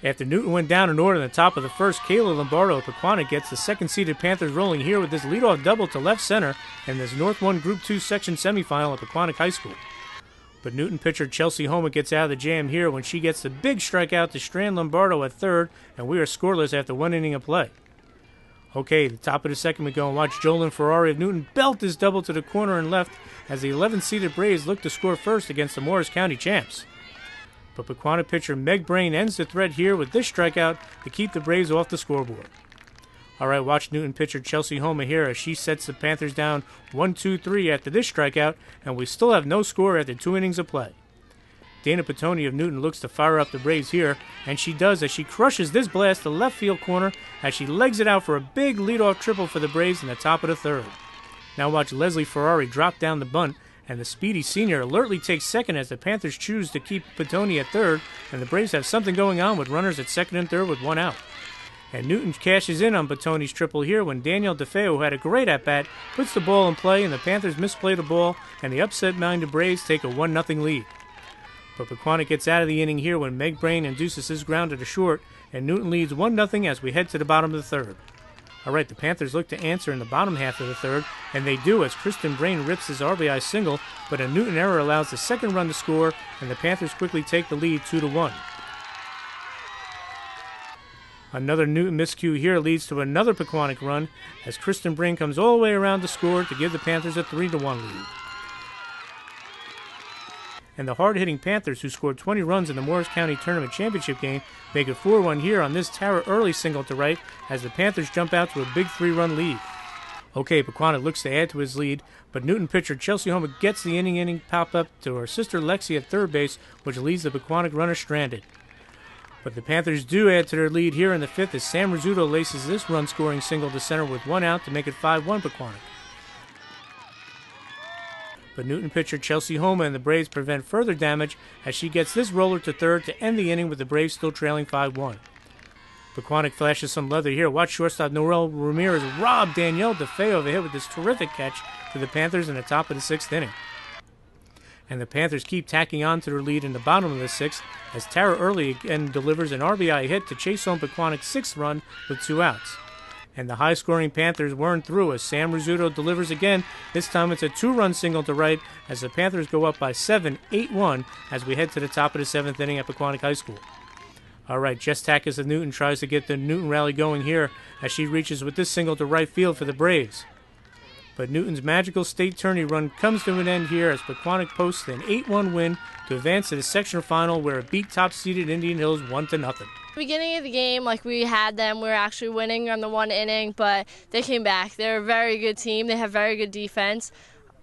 After Newton went down in order in the top of the first, Kayla Lombardo of Pequannock gets the second-seeded Panthers rolling here with this leadoff double to left center in this North 1 Group 2 section semifinal at Pequannock High School. But Newton pitcher Chelsea Homa gets out of the jam here when she gets the big strikeout to Strand Lombardo at third, and we are scoreless after 1 inning of play. Okay, the top of the second we go and watch Jolyn Ferrari of Newton belt this double to the corner and left as the 11th-seeded Braves look to score first against the Morris County champs. But Pequannock pitcher Meg Brain ends the threat here with this strikeout to keep the Braves off the scoreboard. All right, watch Newton pitcher Chelsea Homa here as she sets the Panthers down 1-2-3 after this strikeout, and we still have no score after 2 innings of play. Dana Petoni of Newton looks to fire up the Braves here, and she does as she crushes this blast to left field corner as she legs it out for a big leadoff triple for the Braves in the top of the third. Now watch Leslie Ferrari drop down the bunt, and the speedy senior alertly takes second as the Panthers choose to keep Petoni at third, and the Braves have something going on with runners at second and third with 1 out. And Newton cashes in on Petoni's triple here when Danielle DeFeo, who had a great at-bat, puts the ball in play, and the Panthers misplay the ball, and the upset-minded Braves take a 1-0 lead. But Pequannock gets out of the inning here when Meg Brain induces his grounder to short, and Newton leads 1-0 as we head to the bottom of the third. All right, the Panthers look to answer in the bottom half of the third, and they do as Kristen Brain rips his RBI single, but a Newton error allows the second run to score, and the Panthers quickly take the lead 2-1. Another Newton miscue here leads to another Pequannock run as Kristen Brain comes all the way around to score to give the Panthers a 3-1 lead. And the hard-hitting Panthers, who scored 20 runs in the Morris County Tournament Championship game, make it 4-1 here on this Tara Early single to right as the Panthers jump out to a big 3-run lead. Okay, Pequannock looks to add to his lead, but Newton pitcher Chelsea Homa gets the inning pop-up to her sister Lexi at third base, which leaves the Pequannock runner stranded. But the Panthers do add to their lead here in the fifth as Sam Rizzuto laces this run-scoring single to center with 1 out to make it 5-1 Pequannock. But Newton pitcher Chelsea Homa and the Braves prevent further damage as she gets this roller to third to end the inning with the Braves still trailing 5-1. Pequannock flashes some leather here. Watch shortstop Noel Ramirez rob Danielle DeFeo of a hit with this terrific catch to the Panthers in the top of the 6th inning. And the Panthers keep tacking on to their lead in the bottom of the 6th as Tara Early again delivers an RBI hit to chase home Pequannock's 6th run with 2 outs. And the high-scoring Panthers weren't through as Sam Rizzuto delivers again. This time it's a 2-run single to right as the Panthers go up by 7, 8-1 as we head to the top of the 7th inning at Pequannock High School. All right, Jess Takis of Newton tries to get the Newton rally going here as she reaches with this single to right field for the Braves. But Newton's magical state tourney run comes to an end here as Pequannock posts an 8-1 win to advance to the sectional final where it beat top-seeded Indian Hills 1-0. Beginning of the game, we had them, we were actually winning on the 1 inning, but they came back. They're a very good team. They have very good defense.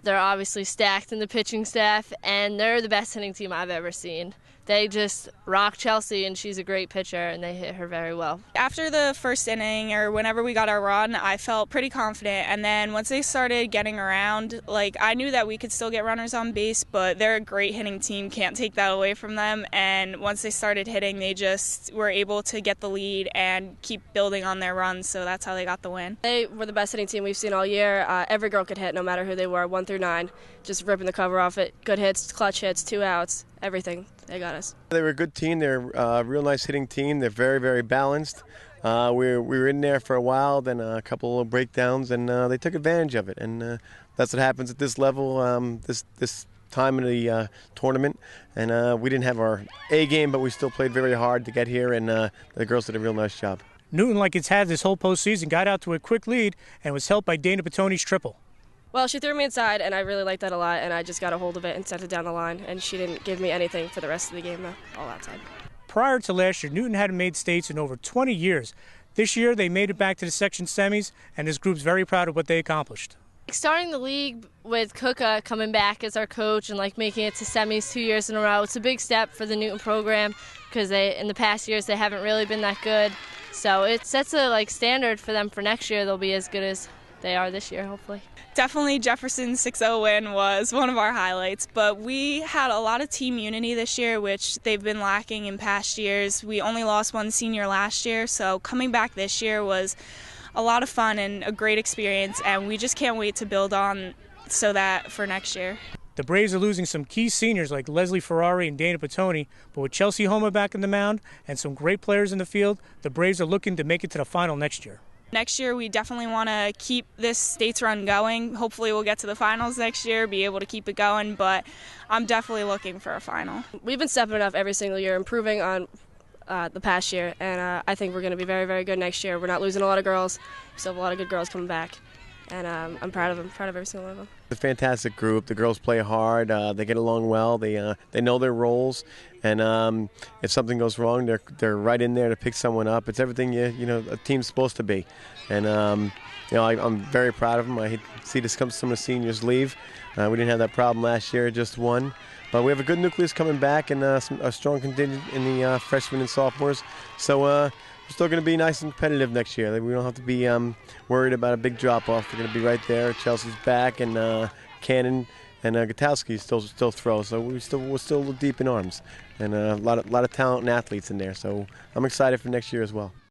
They're obviously stacked in the pitching staff, and they're the best hitting team I've ever seen. They just rock Chelsea, and she's a great pitcher, and they hit her very well. After the first inning, or whenever we got our run, I felt pretty confident. And then once they started getting around, I knew that we could still get runners on base, but they're a great hitting team, can't take that away from them. And once they started hitting, they just were able to get the lead and keep building on their runs, so that's how they got the win. They were the best hitting team we've seen all year. Every girl could hit, no matter who they were, 1 through 9. Just ripping the cover off it. Good hits, clutch hits, 2 outs, everything. They got us. They were a good team. They're a real nice hitting team. They're very, very balanced. We were in there for a while, then a couple of breakdowns, and they took advantage of it. And that's what happens at this level, this time in the tournament. And we didn't have our A game, but we still played very hard to get here, and the girls did a real nice job. Newton, like it's had this whole postseason, got out to a quick lead and was helped by Dana Petoni's triple. Well, she threw me inside, and I really liked that a lot, and I just got a hold of it and sent it down the line, and she didn't give me anything for the rest of the game, though, all outside. Prior to last year, Newton hadn't made states in over 20 years. This year, they made it back to the section semis, and this group's very proud of what they accomplished. Starting the league with Kuka coming back as our coach and making it to semis 2 years in a row, it's a big step for the Newton program because in the past years they haven't really been that good. So it sets a standard for them for next year. They'll be as good as they are this year, hopefully. Definitely Jefferson's 6-0 win was one of our highlights, but we had a lot of team unity this year, which they've been lacking in past years. We only lost one senior last year, so coming back this year was a lot of fun and a great experience, and we just can't wait to build on so that for next year. The Braves are losing some key seniors like Leslie Ferrari and Dana Petoni, but with Chelsea Homa back in the mound and some great players in the field, the Braves are looking to make it to the final next year. Next year, we definitely want to keep this state's run going. Hopefully we'll get to the finals next year, be able to keep it going, but I'm definitely looking for a final. We've been stepping up every single year, improving on the past year, and I think we're going to be very, very good next year. We're not losing a lot of girls. We still have a lot of good girls coming back, and I'm proud of them, proud of every single one of them. It's a fantastic group. The girls play hard. They get along well. They know their roles, and if something goes wrong, they're right in there to pick someone up. It's everything a team's supposed to be, and I'm very proud of them. I hate to see some of the seniors leave. We didn't have that problem last year, just one. But we have a good nucleus coming back and a strong contingent in the freshmen and sophomores. So we're still going to be nice and competitive next year. We don't have to be worried about a big drop-off. We're going to be right there. Chelsea's back, and Cannon and Gutowski still throw. So we're still deep in arms, and a lot of talent and athletes in there. So I'm excited for next year as well.